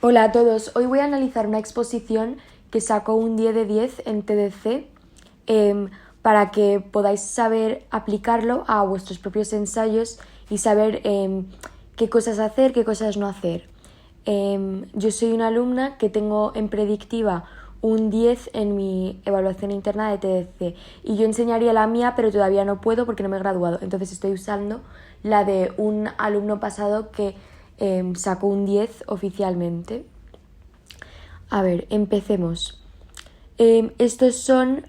Hola a todos, hoy voy a analizar una exposición que sacó un 10 de 10 en TDC para que podáis saber aplicarlo a vuestros propios ensayos y saber qué cosas hacer, qué cosas no hacer. Yo soy una alumna que tengo en predictiva un 10 en mi evaluación interna de TDC y yo enseñaría la mía, pero todavía no puedo porque no me he graduado, entonces estoy usando la de un alumno pasado que sacó un 10 oficialmente. A ver, empecemos. Estos son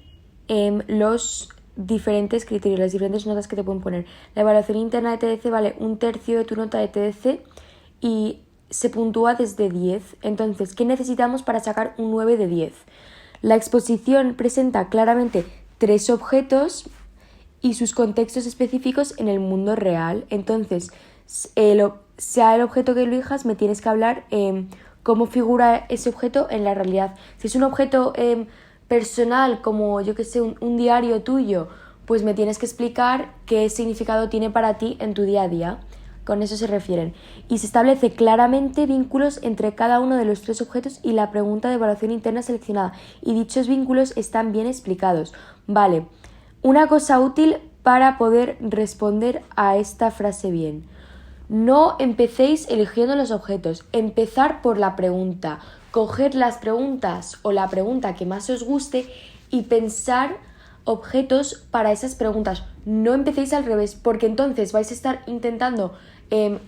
los diferentes criterios, las diferentes notas que te pueden poner. La evaluación interna de TDC vale 1/3 de tu nota de TDC y se puntúa desde 10. Entonces, ¿qué necesitamos para sacar un 9 de 10? La exposición presenta claramente 3 objetos y sus contextos específicos en el mundo real. Entonces, sea el objeto que elijas, me tienes que hablar cómo figura ese objeto en la realidad. Si es un objeto personal, como yo que sé, un diario tuyo, pues me tienes que explicar qué significado tiene para ti en tu día a día. Con eso se refieren. Y se establece claramente vínculos entre cada uno de los 3 objetos y la pregunta de evaluación interna seleccionada. Y dichos vínculos están bien explicados. Vale. Una cosa útil para poder responder a esta frase bien. No empecéis eligiendo los objetos, empezar por la pregunta. Coged las preguntas o la pregunta que más os guste y pensar objetos para esas preguntas. No empecéis al revés, porque entonces vais a estar intentando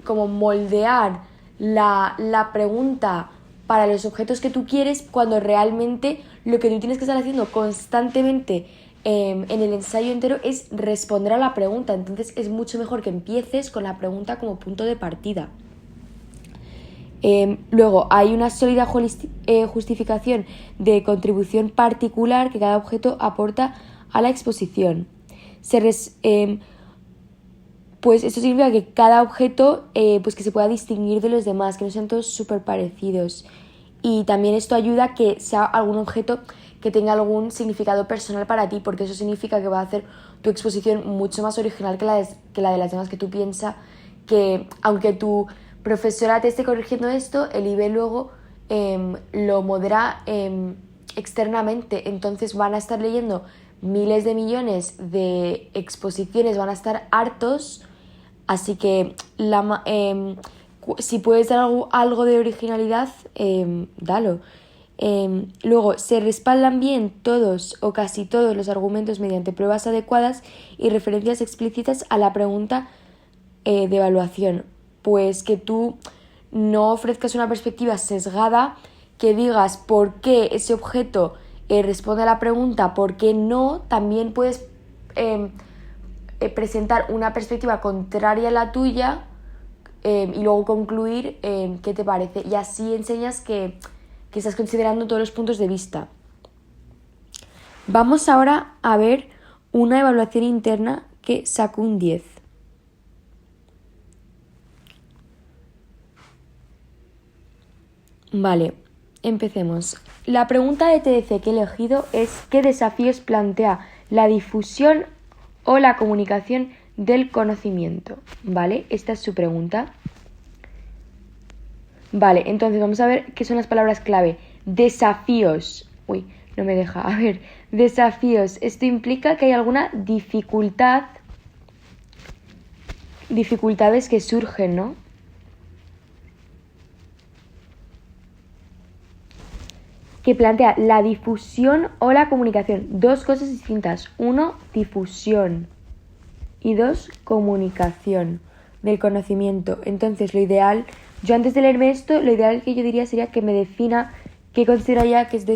como moldear la pregunta para los objetos que tú quieres, cuando realmente lo que tú tienes que estar haciendo constantemente en el ensayo entero es responder a la pregunta. Entonces es mucho mejor que empieces con la pregunta como punto de partida. Luego hay una sólida justificación de contribución particular que cada objeto aporta a la exposición. Pues esto significa que cada objeto pues que se pueda distinguir de los demás, que no sean todos súper parecidos. Y también esto ayuda a que sea algún objeto que tenga algún significado personal para ti, porque eso significa que va a hacer tu exposición mucho más original que la de las demás, que tú piensas que aunque tu profesora te esté corrigiendo esto, el IB luego lo modera externamente, entonces van a estar leyendo miles de millones de exposiciones, van a estar hartos, así que si puedes dar algo de originalidad, dalo. Luego, se respaldan bien todos o casi todos los argumentos mediante pruebas adecuadas y referencias explícitas a la pregunta de evaluación. Pues que tú no ofrezcas una perspectiva sesgada, que digas por qué ese objeto responde a la pregunta, por qué no. También puedes presentar una perspectiva contraria a la tuya y luego concluir qué te parece. Y así enseñas que estás considerando todos los puntos de vista. Vamos ahora a ver una evaluación interna que sacó un 10. Vale, empecemos. La pregunta de TDC que he elegido es: ¿qué desafíos plantea la difusión o la comunicación del conocimiento? Vale, esta es su pregunta. Vale, entonces vamos a ver qué son las palabras clave. Desafíos. Uy, no me deja. A ver, desafíos. Esto implica que hay alguna dificultad. Dificultades que surgen, ¿no? Que plantea la difusión o la comunicación. 2 cosas distintas. 1, difusión. Y 2, comunicación del conocimiento. Entonces, lo ideal, yo antes de leerme esto, lo ideal que yo diría sería que me defina qué considera ya que es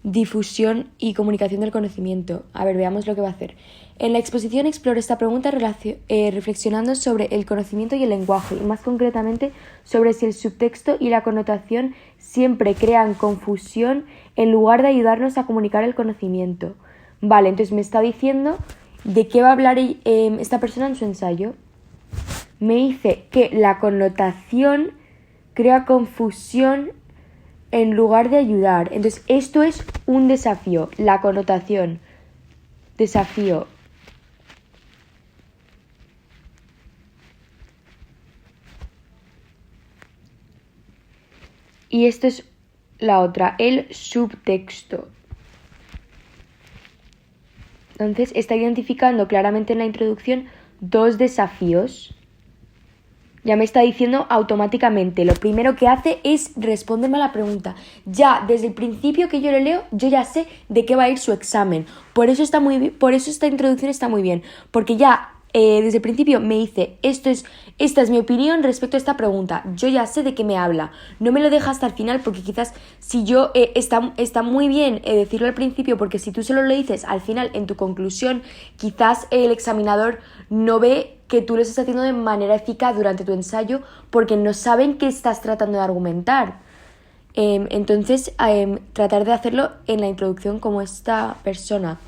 difusión y comunicación del conocimiento. A ver, veamos lo que va a hacer. En la exposición exploro esta pregunta reflexionando sobre el conocimiento y el lenguaje, y más concretamente sobre si el subtexto y la connotación siempre crean confusión en lugar de ayudarnos a comunicar el conocimiento. Vale, entonces me está diciendo de qué va a hablar esta persona en su ensayo. Me dice que la connotación crea confusión en lugar de ayudar. Entonces, esto es un desafío, la connotación. Desafío. Y esto es la otra, el subtexto. Entonces está identificando claramente en la introducción dos desafíos. Ya me está diciendo automáticamente. Lo primero que hace es responderme a la pregunta. Ya, desde el principio que yo lo leo, yo ya sé de qué va a ir su examen. Por eso esta introducción está muy bien. Porque ya desde el principio me dice, esta es mi opinión respecto a esta pregunta. Yo ya sé de qué me habla. No me lo deja hasta el final porque quizás si yo está muy bien decirlo al principio, porque si tú solo lo dices al final en tu conclusión, quizás el examinador no ve que tú lo estás haciendo de manera eficaz durante tu ensayo porque no saben qué estás tratando de argumentar. Entonces, tratar de hacerlo en la introducción como esta persona.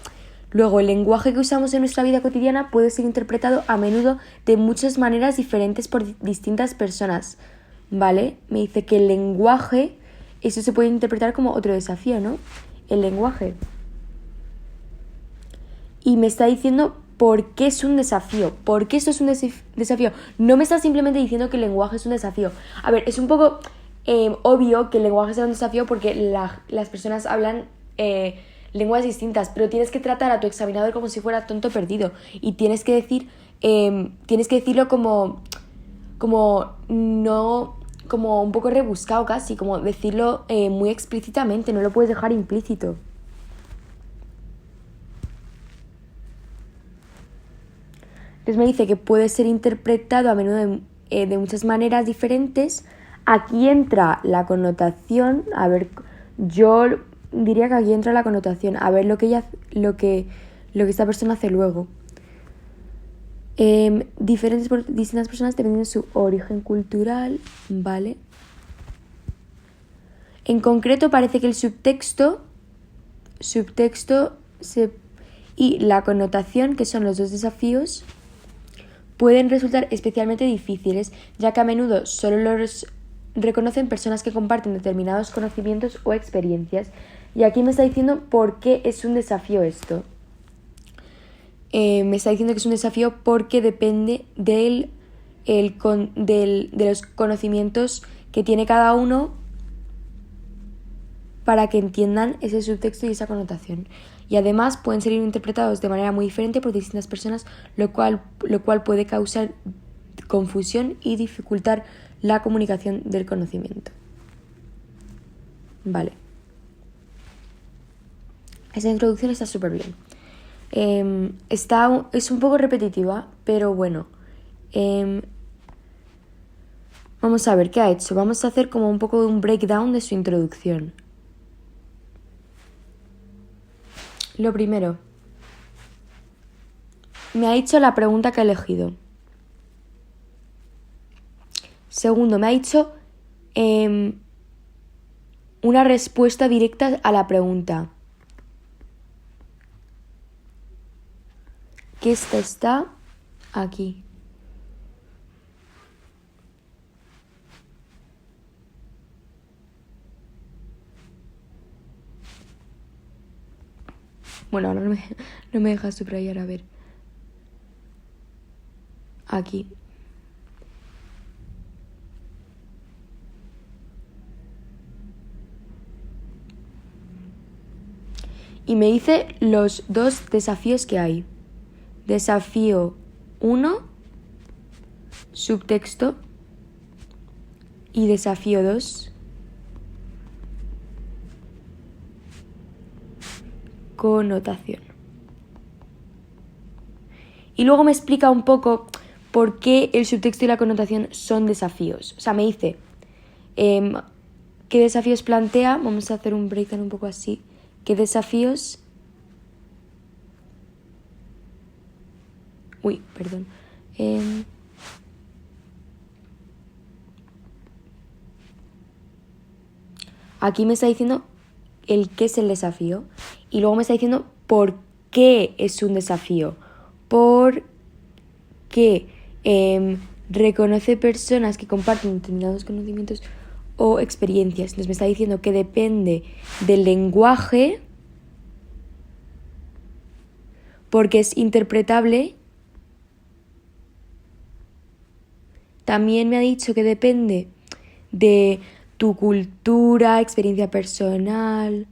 Luego, el lenguaje que usamos en nuestra vida cotidiana puede ser interpretado a menudo de muchas maneras diferentes por distintas personas, ¿vale? Me dice que el lenguaje, eso se puede interpretar como otro desafío, ¿no? El lenguaje. Y me está diciendo por qué es un desafío, por qué esto es un desafío. No me está simplemente diciendo que el lenguaje es un desafío. A ver, es un poco obvio que el lenguaje sea un desafío porque las personas hablan lenguas distintas, pero tienes que tratar a tu examinador como si fuera tonto perdido y tienes que decirlo como no, como un poco rebuscado casi, como decirlo muy explícitamente, no lo puedes dejar implícito. Entonces me dice que puede ser interpretado a menudo de muchas maneras diferentes. Aquí entra la connotación, a ver, yo diría que aquí entra la connotación, a ver lo que esta persona hace luego. Diferentes por distintas personas dependiendo de su origen cultural, ¿vale? En concreto parece que el subtexto y la connotación, que son los dos desafíos, pueden resultar especialmente difíciles, ya que a menudo solo los reconocen personas que comparten determinados conocimientos o experiencias. Y aquí me está diciendo por qué es un desafío esto. Me está diciendo que es un desafío porque depende de los conocimientos que tiene cada uno para que entiendan ese subtexto y esa connotación. Y además pueden ser interpretados de manera muy diferente por distintas personas, lo cual puede causar confusión y dificultar la comunicación del conocimiento. Vale. Esta introducción está súper bien. Es un poco repetitiva, pero bueno. Vamos a ver qué ha hecho. Vamos a hacer como un poco de un breakdown de su introducción. Lo primero, me ha dicho la pregunta que ha elegido. Segundo, me ha dicho una respuesta directa a la pregunta. Que esta está aquí. Bueno, ahora no me deja subrayar, a ver. Aquí. Y me dice los dos desafíos que hay. Desafío 1, subtexto. Y desafío 2, connotación. Y luego me explica un poco por qué el subtexto y la connotación son desafíos. O sea, me dice qué desafíos plantea. Vamos a hacer un breakdown un poco así. ¿Qué desafíos? Uy, perdón. Aquí me está diciendo el qué es el desafío y luego me está diciendo por qué es un desafío. Por qué reconoce personas que comparten determinados conocimientos o experiencias. Entonces me está diciendo que depende del lenguaje porque es interpretable. También me ha dicho que depende de tu cultura, experiencia personal.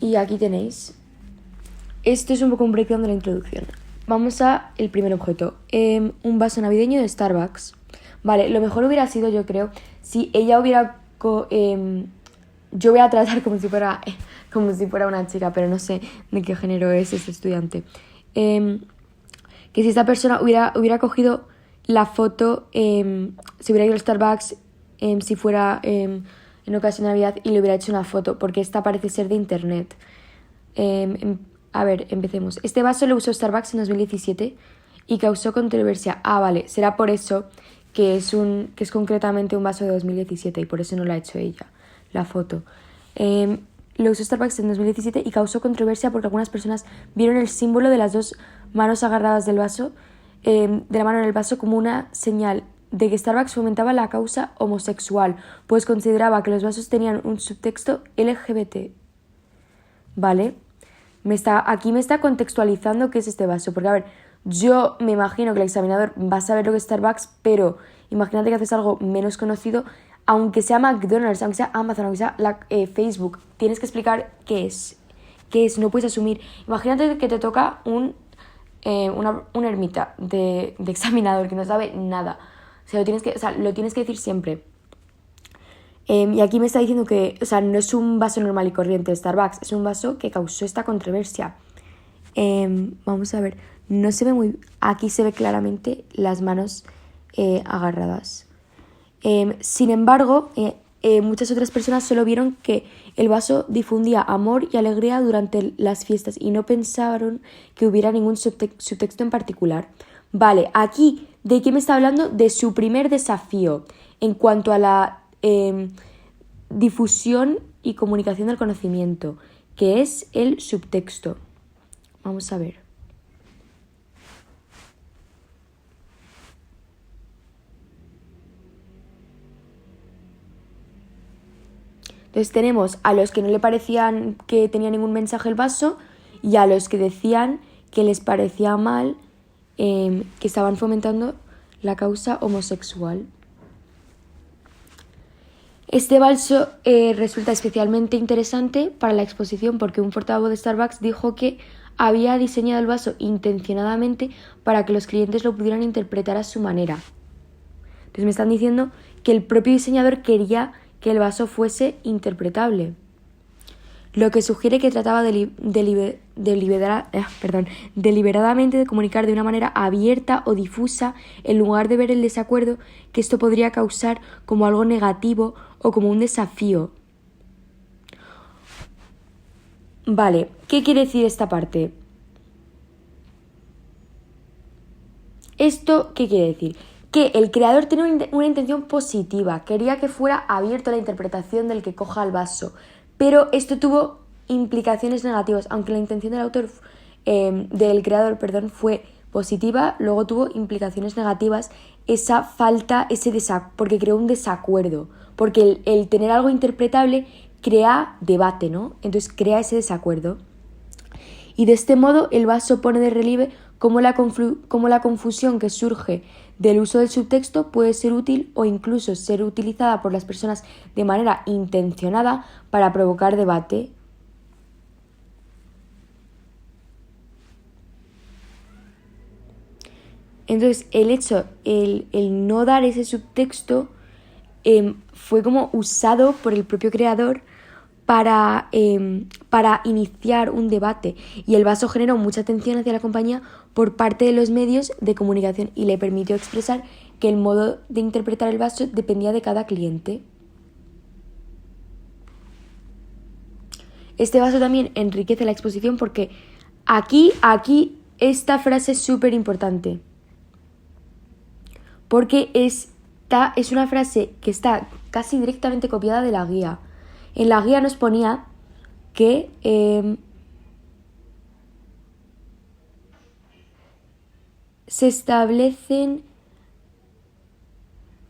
Y aquí tenéis. Esto es un poco un breakdown de la introducción. Vamos a el primer objeto. Un vaso navideño de Starbucks. Vale, lo mejor hubiera sido, yo creo, si ella hubiera... yo voy a tratar como si fuera una chica, pero no sé de qué género es este estudiante. Que si esta persona hubiera cogido la foto, si hubiera ido al Starbucks, si fuera en ocasión de Navidad y le hubiera hecho una foto, porque esta parece ser de internet. A ver, empecemos. Este vaso lo usó Starbucks en 2017 y causó controversia. Ah, vale, será por eso que es concretamente un vaso de 2017 y por eso no lo ha hecho ella, la foto. Lo usó Starbucks en 2017 y causó controversia porque algunas personas vieron el símbolo de las dos manos agarradas del vaso, de la mano en el vaso, como una señal de que Starbucks fomentaba la causa homosexual, pues consideraba que los vasos tenían un subtexto LGBT. ¿Vale? Aquí me está contextualizando qué es este vaso, porque a ver, yo me imagino que el examinador va a saber lo que es Starbucks, pero imagínate que haces algo menos conocido, aunque sea McDonald's, aunque sea Amazon, aunque sea Facebook, tienes que explicar qué es, no puedes asumir. Imagínate que te toca una ermita de examinador que no sabe nada, lo tienes que decir siempre. Y aquí me está diciendo que, no es un vaso normal y corriente de Starbucks, es un vaso que causó esta controversia. Vamos a ver, no se ve muy... Aquí se ve claramente las manos agarradas. Sin embargo, muchas otras personas solo vieron que el vaso difundía amor y alegría durante las fiestas y no pensaron que hubiera ningún subtexto en particular. Vale, aquí, ¿de qué me está hablando? De su primer desafío en cuanto a la difusión y comunicación del conocimiento, que es el subtexto. Vamos a ver. Entonces tenemos a los que no le parecían que tenía ningún mensaje el vaso y a los que decían que les parecía mal, que estaban fomentando la causa homosexual. Este vaso resulta especialmente interesante para la exposición porque un portavoz de Starbucks dijo que había diseñado el vaso intencionadamente para que los clientes lo pudieran interpretar a su manera. Entonces me están diciendo que el propio diseñador quería que el vaso fuese interpretable, lo que sugiere que trataba deliberadamente de comunicar de una manera abierta o difusa en lugar de ver el desacuerdo que esto podría causar como algo negativo o como un desafío. Vale, ¿qué quiere decir esta parte? ¿Esto qué quiere decir? Que el creador tiene una intención positiva, quería que fuera abierto a la interpretación del que coja el vaso, pero esto tuvo implicaciones negativas, aunque la intención del creador, fue positiva, luego tuvo implicaciones negativas esa falta, porque creó un desacuerdo, porque el tener algo interpretable crea debate, ¿no? Entonces crea ese desacuerdo. Y de este modo el vaso pone de relieve cómo la confusión que surge del uso del subtexto puede ser útil o incluso ser utilizada por las personas de manera intencionada para provocar debate. Entonces el no dar ese subtexto fue como usado por el propio creador para iniciar un debate, y el vaso generó mucha atención hacia la compañía por parte de los medios de comunicación y le permitió expresar que el modo de interpretar el vaso dependía de cada cliente. Este vaso también enriquece la exposición porque aquí esta frase es súper importante, porque es una frase que está casi directamente copiada de la guía. En la guía nos ponía que se establecen...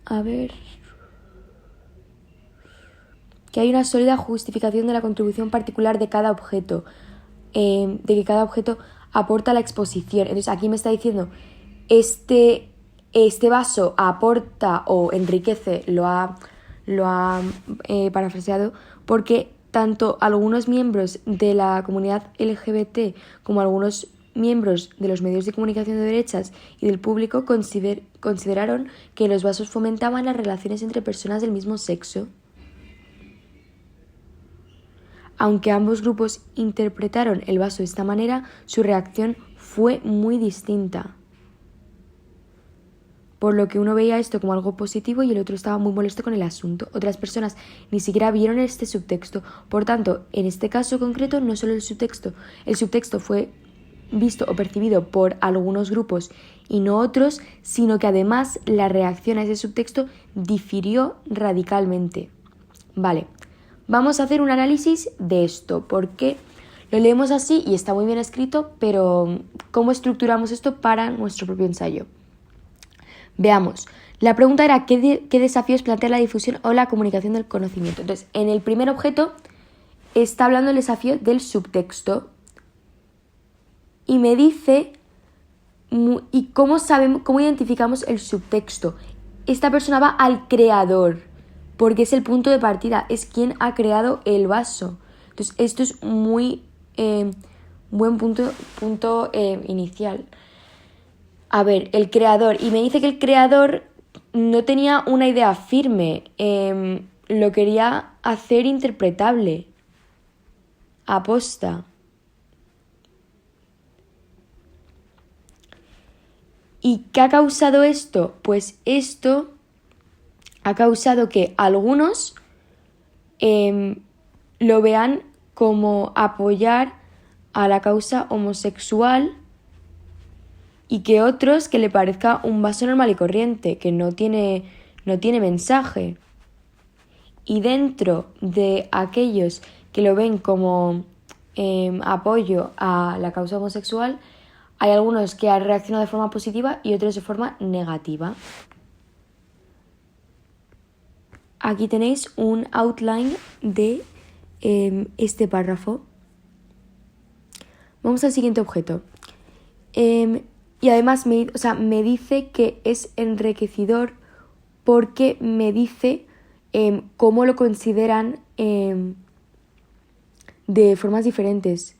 A ver... que hay una sólida justificación de la contribución particular de cada objeto, de que cada objeto aporta a la exposición. Entonces aquí me está diciendo, este vaso aporta o enriquece, lo ha parafraseado, porque tanto algunos miembros de la comunidad LGBT como algunos miembros de los medios de comunicación de derechas y del público consideraron que los vasos fomentaban las relaciones entre personas del mismo sexo. Aunque ambos grupos interpretaron el vaso de esta manera, su reacción fue muy distinta. Por lo que uno veía esto como algo positivo y el otro estaba muy molesto con el asunto. Otras personas ni siquiera vieron este subtexto. Por tanto, en este caso concreto, no solo el subtexto fue visto o percibido por algunos grupos y no otros, sino que además la reacción a ese subtexto difirió radicalmente. Vale, vamos a hacer un análisis de esto, porque lo leemos así y está muy bien escrito, pero ¿cómo estructuramos esto para nuestro propio ensayo? Veamos, la pregunta era ¿qué desafíos plantea la difusión o la comunicación del conocimiento? Entonces, en el primer objeto está hablando el desafío del subtexto y me dice ¿y cómo identificamos el subtexto? Esta persona va al creador, porque es el punto de partida, es quien ha creado el vaso. Entonces, esto es muy buen punto inicial. A ver, el creador. Y me dice que el creador no tenía una idea firme. Lo quería hacer interpretable. Aposta. ¿Y qué ha causado esto? Pues esto ha causado que algunos lo vean como apoyar a la causa homosexual y que otros que le parezca un vaso normal y corriente, que no tiene mensaje. Y dentro de aquellos que lo ven como apoyo a la causa homosexual, hay algunos que han reaccionado de forma positiva y otros de forma negativa. Aquí tenéis un outline de este párrafo. Vamos al siguiente objeto. Y además me dice que es enriquecedor porque me dice cómo lo consideran de formas diferentes.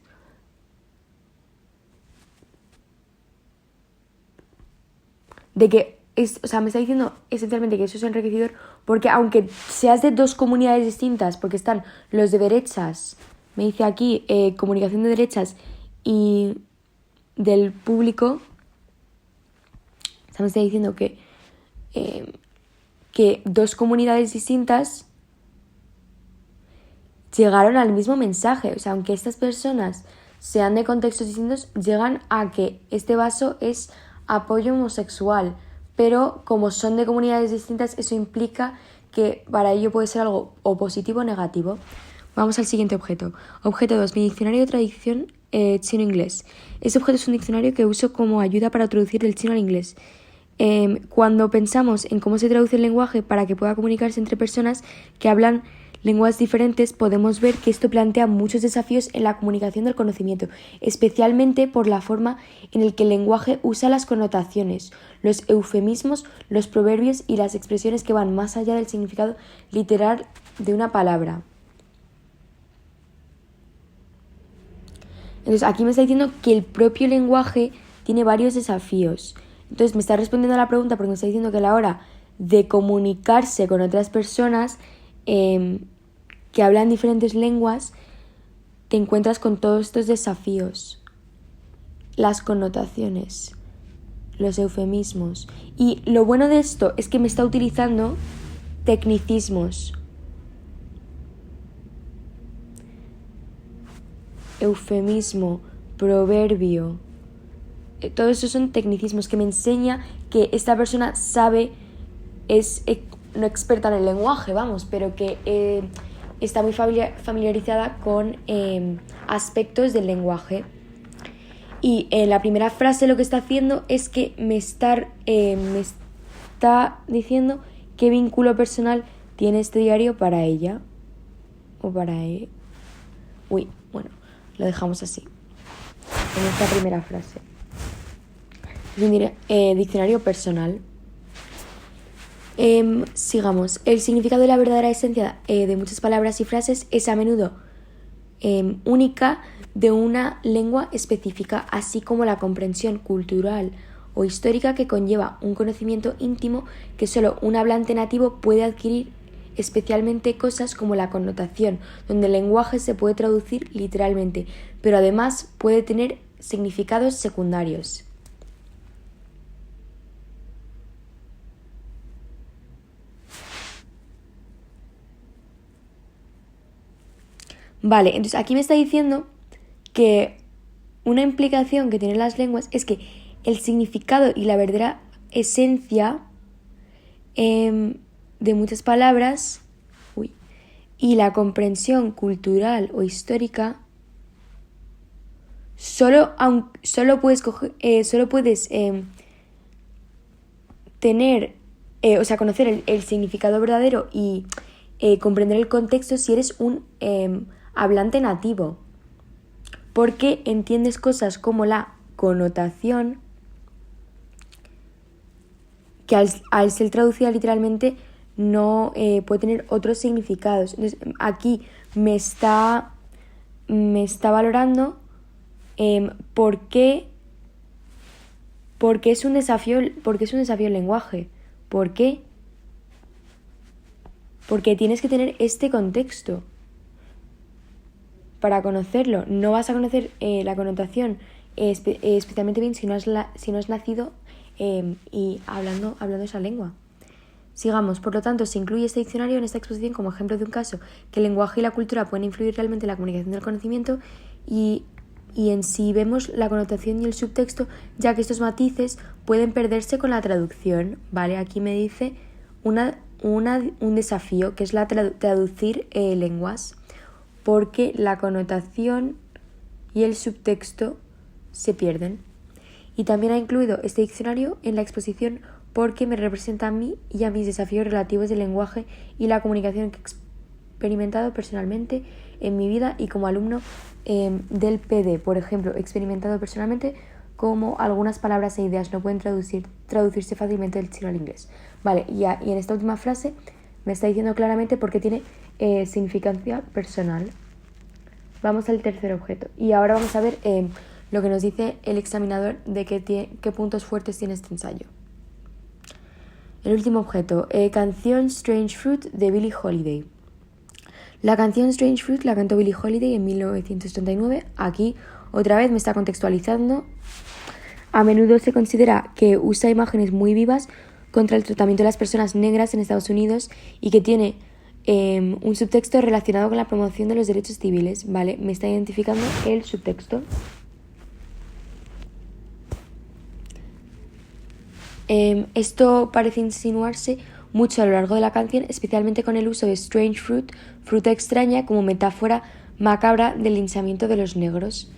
De que me está diciendo esencialmente que eso es enriquecedor porque aunque seas de dos comunidades distintas, porque están los de derechas, me dice aquí comunicación de derechas y del público, me está diciendo que dos comunidades distintas llegaron al mismo mensaje. O sea, aunque estas personas sean de contextos distintos, llegan a que este vaso es apoyo homosexual. Pero como son de comunidades distintas, eso implica que para ello puede ser algo o positivo o negativo. Vamos al siguiente objeto. Objeto 2. Mi diccionario de traducción chino-inglés. Este objeto es un diccionario que uso como ayuda para traducir del chino al inglés. Cuando pensamos en cómo se traduce el lenguaje para que pueda comunicarse entre personas que hablan lenguas diferentes, podemos ver que esto plantea muchos desafíos en la comunicación del conocimiento, especialmente por la forma en la que el lenguaje usa las connotaciones, los eufemismos, los proverbios y las expresiones que van más allá del significado literal de una palabra. Entonces aquí me está diciendo que el propio lenguaje tiene varios desafíos. Entonces me está respondiendo a la pregunta porque me está diciendo que a la hora de comunicarse con otras personas que hablan diferentes lenguas, te encuentras con todos estos desafíos. Las connotaciones, los eufemismos. Y lo bueno de esto es que me está utilizando tecnicismos. Eufemismo, proverbio. Todo eso son tecnicismos que me enseña que esta persona es no experta en el lenguaje, pero que está muy familiarizada con aspectos del lenguaje. Y en la primera frase lo que está haciendo es que me está diciendo qué vínculo personal tiene este diario para ella. o para... bueno, lo dejamos así, en esta primera frase. Es un diccionario personal. Sigamos. El significado de la verdadera esencia de muchas palabras y frases es a menudo única de una lengua específica, así como la comprensión cultural o histórica que conlleva un conocimiento íntimo que solo un hablante nativo puede adquirir, especialmente cosas como la connotación, donde el lenguaje se puede traducir literalmente, pero además puede tener significados secundarios. Vale, entonces aquí me está diciendo que una implicación que tienen las lenguas es que el significado y la verdadera esencia de muchas palabras y la comprensión cultural o histórica solo puedes tener, conocer el significado verdadero y comprender el contexto si eres un hablante nativo, porque entiendes cosas como la connotación, que al ser traducida literalmente no puede tener otros significados. Entonces, aquí me está valorando porque es un desafío el lenguaje. ¿Por qué? Porque tienes que tener este contexto para conocerlo. No vas a conocer la connotación especialmente bien si no has nacido y hablando esa lengua. Sigamos. Por lo tanto, se incluye este diccionario en esta exposición como ejemplo de un caso que el lenguaje y la cultura pueden influir realmente en la comunicación del conocimiento y en sí vemos la connotación y el subtexto, ya que estos matices pueden perderse con la traducción. ¿Vale? Aquí me dice un desafío, que es traducir lenguas, porque la connotación y el subtexto se pierden. Y también ha incluido este diccionario en la exposición porque me representa a mí y a mis desafíos relativos del lenguaje y la comunicación que he experimentado personalmente en mi vida y como alumno del PD. Por ejemplo, he experimentado personalmente cómo algunas palabras e ideas no pueden traducirse fácilmente del chino al inglés. Vale, y en esta última frase me está diciendo claramente por qué tiene significancia personal. Vamos al tercer objeto. Y ahora vamos a ver lo que nos dice el examinador de qué puntos fuertes tiene este ensayo. El último objeto, canción Strange Fruit de Billie Holiday. La canción Strange Fruit la cantó Billie Holiday en 1939. Aquí otra vez me está contextualizando. A menudo se considera que usa imágenes muy vivas contra el tratamiento de las personas negras en Estados Unidos y que tiene un subtexto relacionado con la promoción de los derechos civiles. Vale, me está identificando el subtexto. Esto parece insinuarse mucho a lo largo de la canción, especialmente con el uso de strange fruit, fruta extraña, como metáfora macabra del linchamiento de los negros.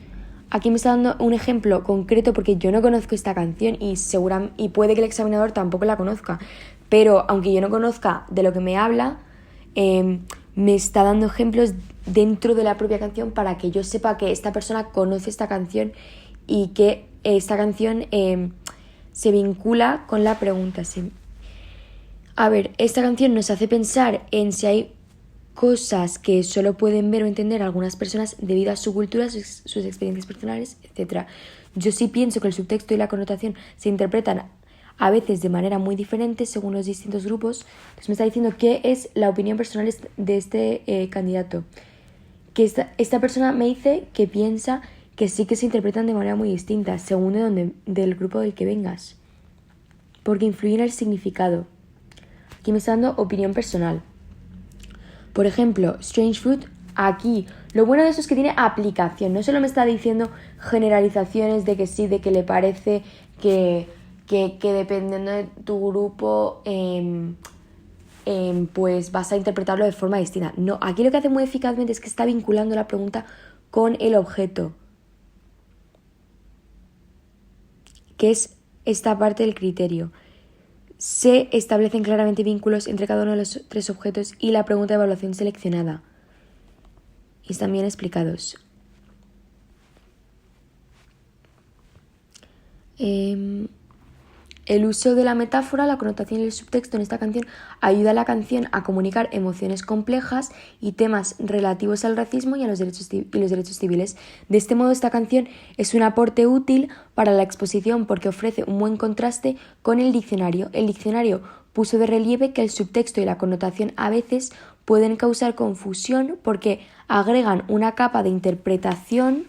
Aquí me está dando un ejemplo concreto porque yo no conozco esta canción y puede que el examinador tampoco la conozca, pero aunque yo no conozca de lo que me habla, me está dando ejemplos dentro de la propia canción para que yo sepa que esta persona conoce esta canción y que esta canción se vincula con la pregunta. A ver, esta canción nos hace pensar en si hay cosas que solo pueden ver o entender algunas personas debido a su cultura, sus experiencias personales, etc. Yo sí pienso que el subtexto y la connotación se interpretan a veces de manera muy diferente según los distintos grupos. Entonces me está diciendo qué es la opinión personal de este candidato. Que esta persona me dice que piensa que sí que se interpretan de manera muy distinta según del grupo del que vengas, porque influye en el significado. Aquí me está dando opinión personal. Por ejemplo, Strange Fruit, aquí lo bueno de eso es que tiene aplicación. No solo me está diciendo generalizaciones de que sí, de que le parece que dependiendo de tu grupo pues vas a interpretarlo de forma distinta. No, aquí lo que hace muy eficazmente es que está vinculando la pregunta con el objeto, que es esta parte del criterio. Se establecen claramente vínculos entre cada uno de los tres objetos y la pregunta de evaluación seleccionada. y están bien explicados. El uso de la metáfora, la connotación y el subtexto en esta canción ayuda a la canción a comunicar emociones complejas y temas relativos al racismo y a los derechos civiles. De este modo, esta canción es un aporte útil para la exposición porque ofrece un buen contraste con el diccionario. El diccionario puso de relieve que el subtexto y la connotación a veces pueden causar confusión porque agregan una capa de interpretación.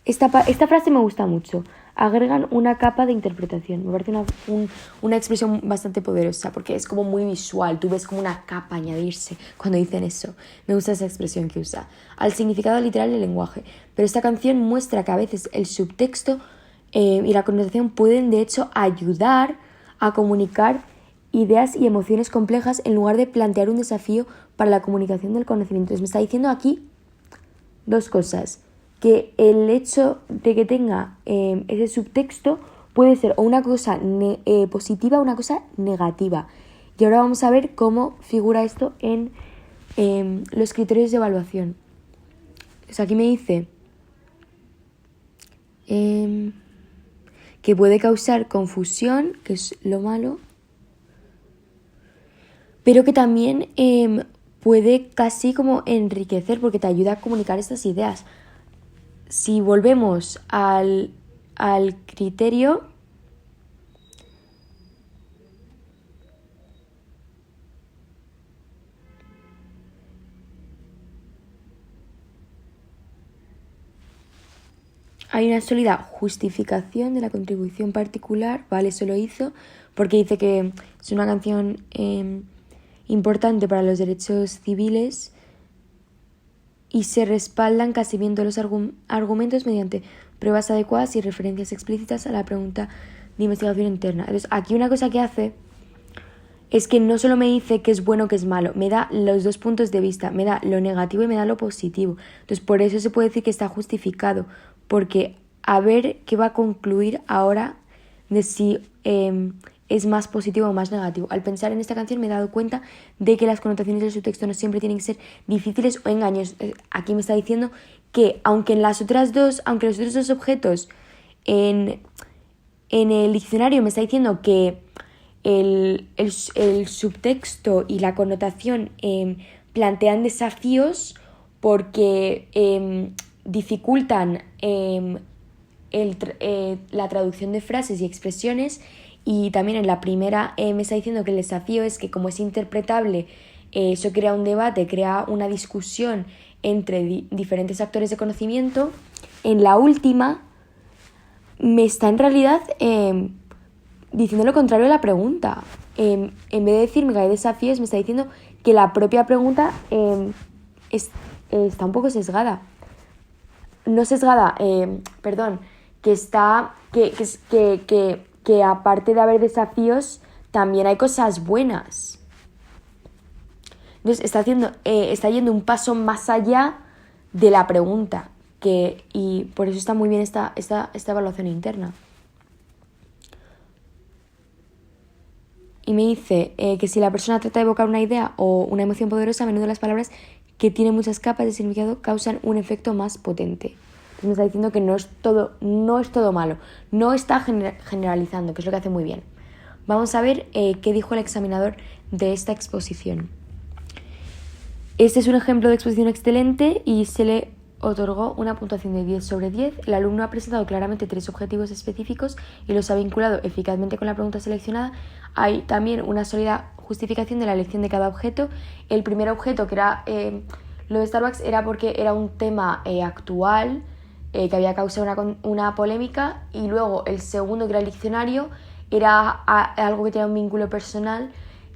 Esta frase me gusta mucho. Agregan una capa de interpretación. Me parece una expresión bastante poderosa porque es como muy visual. Tú ves como una capa añadirse cuando dicen eso. Me gusta esa expresión que usa. Al significado literal del lenguaje. Pero esta canción muestra que a veces el subtexto y la connotación pueden de hecho ayudar a comunicar ideas y emociones complejas en lugar de plantear un desafío para la comunicación del conocimiento. Entonces me está diciendo aquí dos cosas. Que el hecho de que tenga ese subtexto puede ser o una cosa positiva o una cosa negativa. Y ahora vamos a ver cómo figura esto en los criterios de evaluación. Pues aquí me dice que puede causar confusión, que es lo malo, pero que también puede casi como enriquecer porque te ayuda a comunicar estas ideas. Si volvemos al criterio, hay una sólida justificación de la contribución particular, ¿vale? Eso lo hizo porque dice que es una canción importante para los derechos civiles y se respaldan casi bien todos los argumentos mediante pruebas adecuadas y referencias explícitas a la pregunta de investigación interna. Entonces, aquí una cosa que hace es que no solo me dice que es bueno o que es malo, me da los dos puntos de vista, me da lo negativo y me da lo positivo. Entonces, por eso se puede decir que está justificado, porque a ver qué va a concluir ahora de si es más positivo o más negativo. Al pensar en esta canción me he dado cuenta de que las connotaciones del subtexto no siempre tienen que ser difíciles o engaños. Aquí me está diciendo que aunque los otros dos objetos en el diccionario me está diciendo que el subtexto y la connotación plantean desafíos porque dificultan la traducción de frases y expresiones. Y también en la primera me está diciendo que el desafío es que como es interpretable, eso crea un debate, crea una discusión entre diferentes actores de conocimiento. En la última me está en realidad diciendo lo contrario de la pregunta. En vez de decirme que hay desafíos, me está diciendo que la propia pregunta está un poco sesgada. No sesgada, perdón, que está... que aparte de haber desafíos, también hay cosas buenas. Entonces está yendo un paso más allá de la pregunta, y por eso está muy bien esta evaluación interna. Y me dice que si la persona trata de evocar una idea o una emoción poderosa, a menudo las palabras que tienen muchas capas de significado causan un efecto más potente. Entonces me está diciendo que no es todo malo, no está generalizando, que es lo que hace muy bien. Vamos a ver qué dijo el examinador de esta exposición. Este es un ejemplo de exposición excelente y se le otorgó una puntuación de 10 sobre 10. El alumno ha presentado claramente 3 objetivos específicos y los ha vinculado eficazmente con la pregunta seleccionada. Hay también una sólida justificación de la elección de cada objeto. El primer objeto, que era lo de Starbucks, era porque era un tema actual que había causado una polémica, y luego el segundo, que era el diccionario, era algo que tenía un vínculo personal.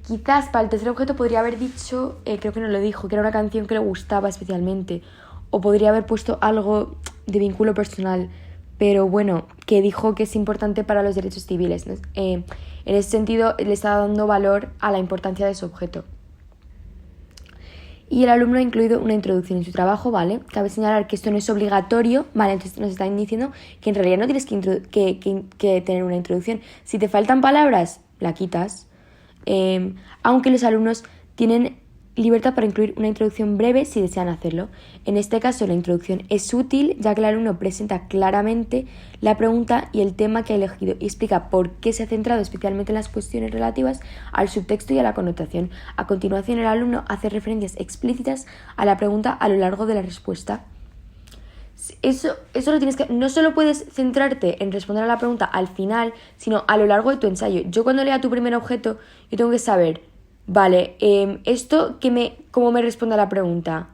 Quizás para el tercer objeto podría haber dicho, creo que no lo dijo, que era una canción que le gustaba especialmente, o podría haber puesto algo de vínculo personal, pero bueno, que dijo que es importante para los derechos civiles, ¿no? En ese sentido le está dando valor a la importancia de su objeto. Y el alumno ha incluido una introducción en su trabajo, ¿vale? Cabe señalar que esto no es obligatorio, ¿vale? Entonces nos están diciendo que en realidad no tienes que tener una introducción. Si te faltan palabras, la quitas. Aunque los alumnos tienen libertad para incluir una introducción breve si desean hacerlo. En este caso, la introducción es útil ya que el alumno presenta claramente la pregunta y el tema que ha elegido y explica por qué se ha centrado especialmente en las cuestiones relativas al subtexto y a la connotación. A continuación, el alumno hace referencias explícitas a la pregunta a lo largo de la respuesta. Eso lo tienes que... No solo puedes centrarte en responder a la pregunta al final, sino a lo largo de tu ensayo. Yo cuando lea tu primer objeto, yo tengo que saber, vale, ¿cómo me responde a la pregunta?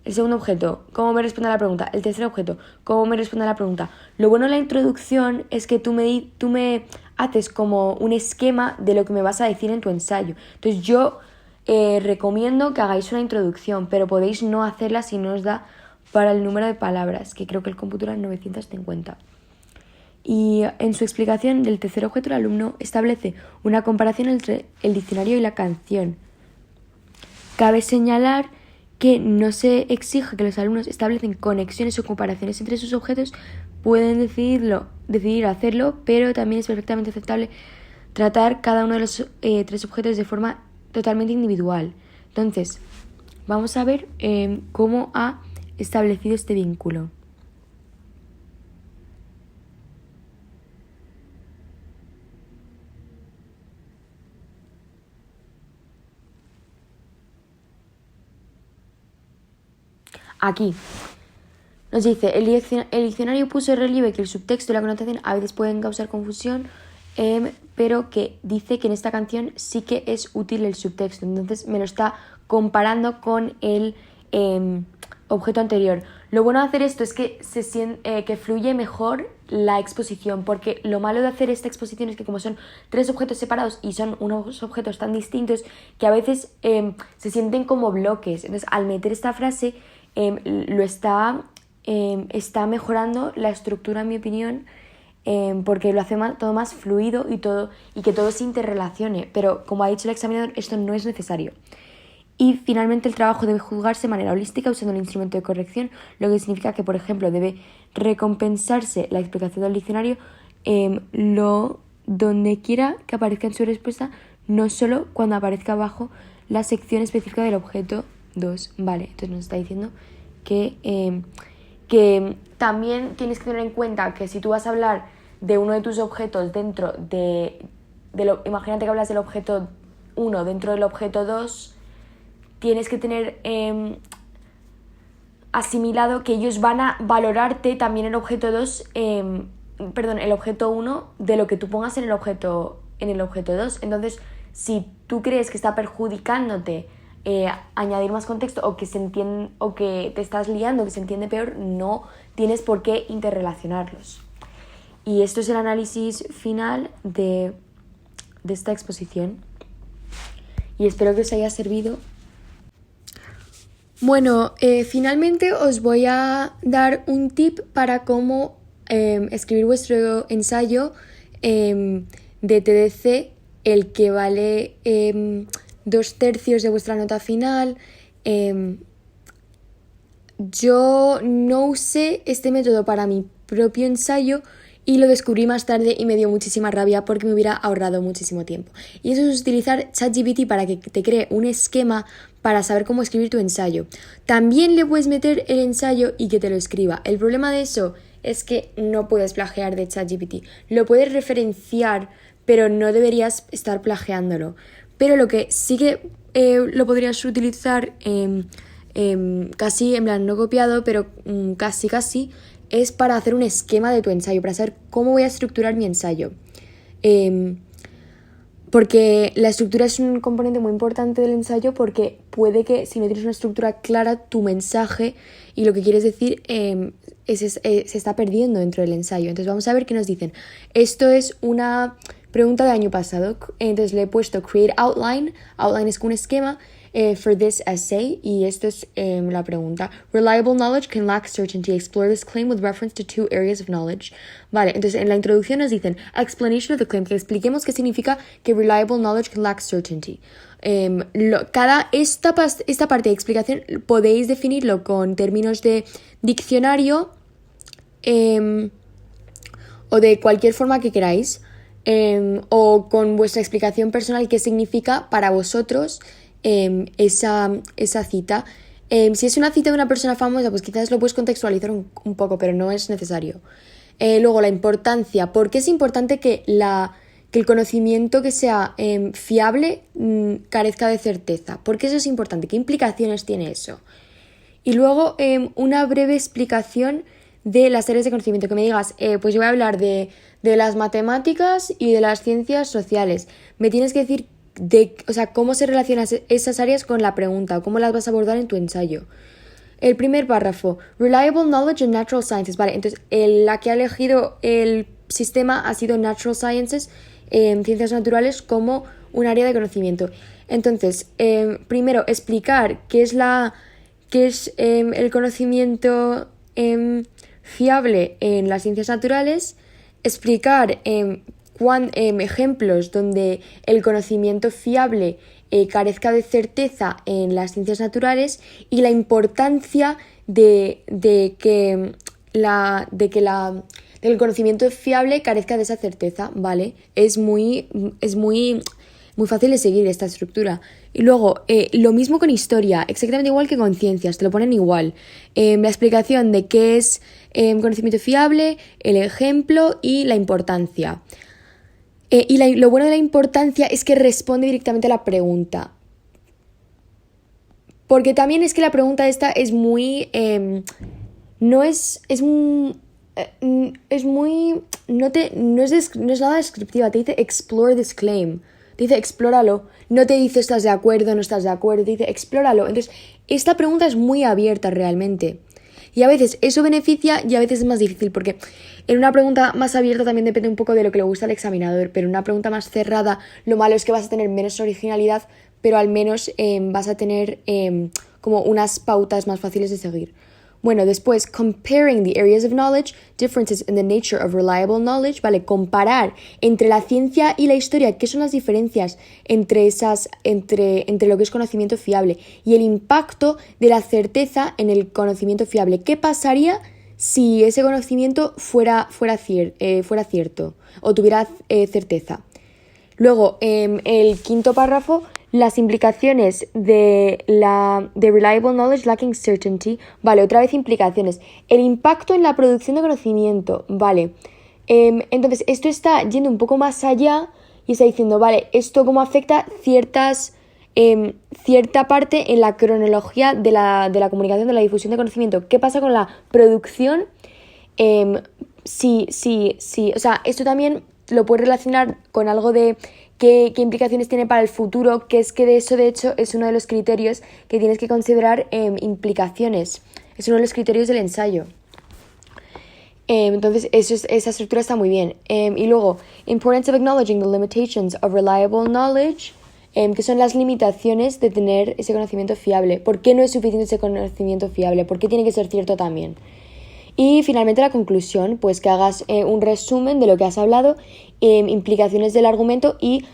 El segundo objeto, ¿cómo me responde a la pregunta? El tercer objeto, ¿cómo me responde a la pregunta? Lo bueno de la introducción es que tú me haces como un esquema de lo que me vas a decir en tu ensayo. Entonces yo recomiendo que hagáis una introducción, pero podéis no hacerla si no os da para el número de palabras, que creo que el cómputo era 950. Y en su explicación del tercer objeto, el alumno establece una comparación entre el diccionario y la canción. Cabe señalar que no se exige que los alumnos establecen conexiones o comparaciones entre sus objetos, pueden decidir hacerlo, pero también es perfectamente aceptable tratar cada uno de los tres objetos de forma totalmente individual. Entonces, vamos a ver cómo ha establecido este vínculo. Aquí nos dice, el diccionario puso en relieve que el subtexto y la connotación a veces pueden causar confusión, pero que dice que en esta canción sí que es útil el subtexto. Entonces me lo está comparando con el objeto anterior. Lo bueno de hacer esto es que que fluye mejor la exposición, porque lo malo de hacer esta exposición es que como son tres objetos separados y son unos objetos tan distintos que a veces se sienten como bloques. Entonces al meter esta frase está mejorando la estructura, en mi opinión, porque lo hace todo más fluido y que todo se interrelacione. Pero como ha dicho el examinador, esto no es necesario. Y finalmente el trabajo debe juzgarse de manera holística usando un instrumento de corrección, lo que significa que, por ejemplo, debe recompensarse la explicación del diccionario donde quiera que aparezca en su respuesta, no solo cuando aparezca abajo la sección específica del objeto 2. Vale, entonces nos está diciendo que también tienes que tener en cuenta que si tú vas a hablar de uno de tus objetos dentro imagínate que hablas del objeto 1 dentro del objeto 2, tienes que tener asimilado que ellos van a valorarte también el objeto 2, el objeto 1 de lo que tú pongas en el objeto 2. Entonces, si tú crees que está perjudicándote añadir más contexto o que te estás liando, que se entiende peor, no tienes por qué interrelacionarlos. Y esto es el análisis final de esta exposición. Y espero que os haya servido. Bueno, finalmente os voy a dar un tip para cómo escribir vuestro ensayo de TDC, el que vale 2/3 de vuestra nota final. Yo no usé este método para mi propio ensayo y lo descubrí más tarde y me dio muchísima rabia porque me hubiera ahorrado muchísimo tiempo. Y eso es utilizar ChatGPT para que te cree un esquema para saber cómo escribir tu ensayo. También le puedes meter el ensayo y que te lo escriba. El problema de eso es que no puedes plagiar de ChatGPT. Lo puedes referenciar, pero no deberías estar plagiándolo. Pero lo que sí que lo podrías utilizar casi, en plan no copiado, pero casi, es para hacer un esquema de tu ensayo, para saber cómo voy a estructurar mi ensayo. Porque la estructura es un componente muy importante del ensayo, porque puede que si no tienes una estructura clara, tu mensaje y lo que quieres decir se está perdiendo dentro del ensayo. Entonces vamos a ver qué nos dicen. Esto es una pregunta del año pasado, entonces le he puesto create outline. Outline es un esquema for this essay, y esto es la pregunta. Reliable knowledge can lack certainty. Explore this claim with reference to 2 areas of knowledge. Vale, entonces en la introducción nos dicen explanation of the claim, que expliquemos qué significa que reliable knowledge can lack certainty. Esta parte de explicación podéis definirlo con términos de diccionario o de cualquier forma que queráis, o con vuestra explicación personal, qué significa para vosotros esa cita. Si es una cita de una persona famosa, pues quizás lo puedes contextualizar un poco, pero no es necesario. Luego, la importancia. ¿Por qué es importante que el conocimiento que sea fiable carezca de certeza? ¿Por qué eso es importante? ¿Qué implicaciones tiene eso? Y luego una breve explicación de las áreas de conocimiento, que me digas, pues yo voy a hablar de las matemáticas y de las ciencias sociales. Me tienes que decir cómo se relacionan esas áreas con la pregunta, o cómo las vas a abordar en tu ensayo. El primer párrafo, Reliable Knowledge in Natural Sciences. Vale, entonces la que ha elegido el sistema ha sido Natural Sciences, ciencias naturales, como un área de conocimiento. Entonces, primero, explicar qué es el conocimiento fiable en las ciencias naturales, explicar ejemplos donde el conocimiento fiable carezca de certeza en las ciencias naturales y la importancia del conocimiento fiable carezca de esa certeza, ¿vale? Es muy fácil de seguir esta estructura. Y luego, lo mismo con historia, exactamente igual que con ciencias, te lo ponen igual. La explicación de qué es conocimiento fiable, el ejemplo y la importancia. Lo bueno de la importancia es que responde directamente a la pregunta. Porque también es que la pregunta esta es muy... no es nada descriptiva, te dice explore this claim. Te dice explóralo, no te dice estás de acuerdo, no estás de acuerdo, te dice explóralo. Entonces, esta pregunta es muy abierta realmente. Y a veces eso beneficia y a veces es más difícil, porque en una pregunta más abierta también depende un poco de lo que le gusta al examinador, pero en una pregunta más cerrada lo malo es que vas a tener menos originalidad, pero al menos vas a tener como unas pautas más fáciles de seguir. Bueno, después, comparing the areas of knowledge, differences in the nature of reliable knowledge, ¿vale? Comparar entre la ciencia y la historia, qué son las diferencias entre lo que es conocimiento fiable y el impacto de la certeza en el conocimiento fiable. ¿Qué pasaría si ese conocimiento fuera cierto o tuviera certeza? Luego, el quinto párrafo, las implicaciones de reliable knowledge lacking certainty. Vale, otra vez implicaciones. El impacto en la producción de conocimiento. Vale. Entonces, esto está yendo un poco más allá y está diciendo, vale, esto cómo afecta cierta parte en la cronología de la comunicación, de la difusión de conocimiento. ¿Qué pasa con la producción? Sí. O sea, esto también lo puedes relacionar con algo de qué implicaciones tiene para el futuro, que es que de eso, de hecho, es uno de los criterios que tienes que considerar implicaciones. Es uno de los criterios del ensayo. Entonces, esa estructura está muy bien. Y luego, importance of acknowledging the limitations of reliable knowledge, que son las limitaciones de tener ese conocimiento fiable. ¿Por qué no es suficiente ese conocimiento fiable? ¿Por qué tiene que ser cierto también? Y finalmente la conclusión, pues que hagas un resumen de lo que has hablado, implicaciones del argumento y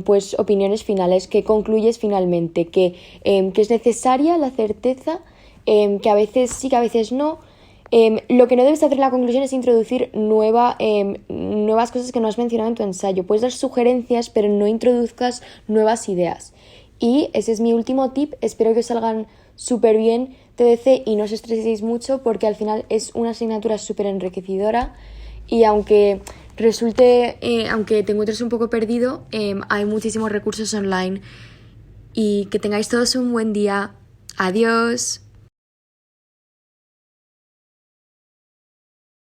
pues opiniones finales, que concluyes finalmente, que es necesaria la certeza, que a veces sí, que a veces no. Lo que no debes hacer en la conclusión es introducir nuevas cosas que no has mencionado en tu ensayo. Puedes dar sugerencias, pero no introduzcas nuevas ideas. Y ese es mi último tip. Espero que os salgan súper bien TDC y no os estreséis mucho, porque al final es una asignatura súper enriquecedora y aunque te encuentres un poco perdido, hay muchísimos recursos online. Y que tengáis todos un buen día. Adiós.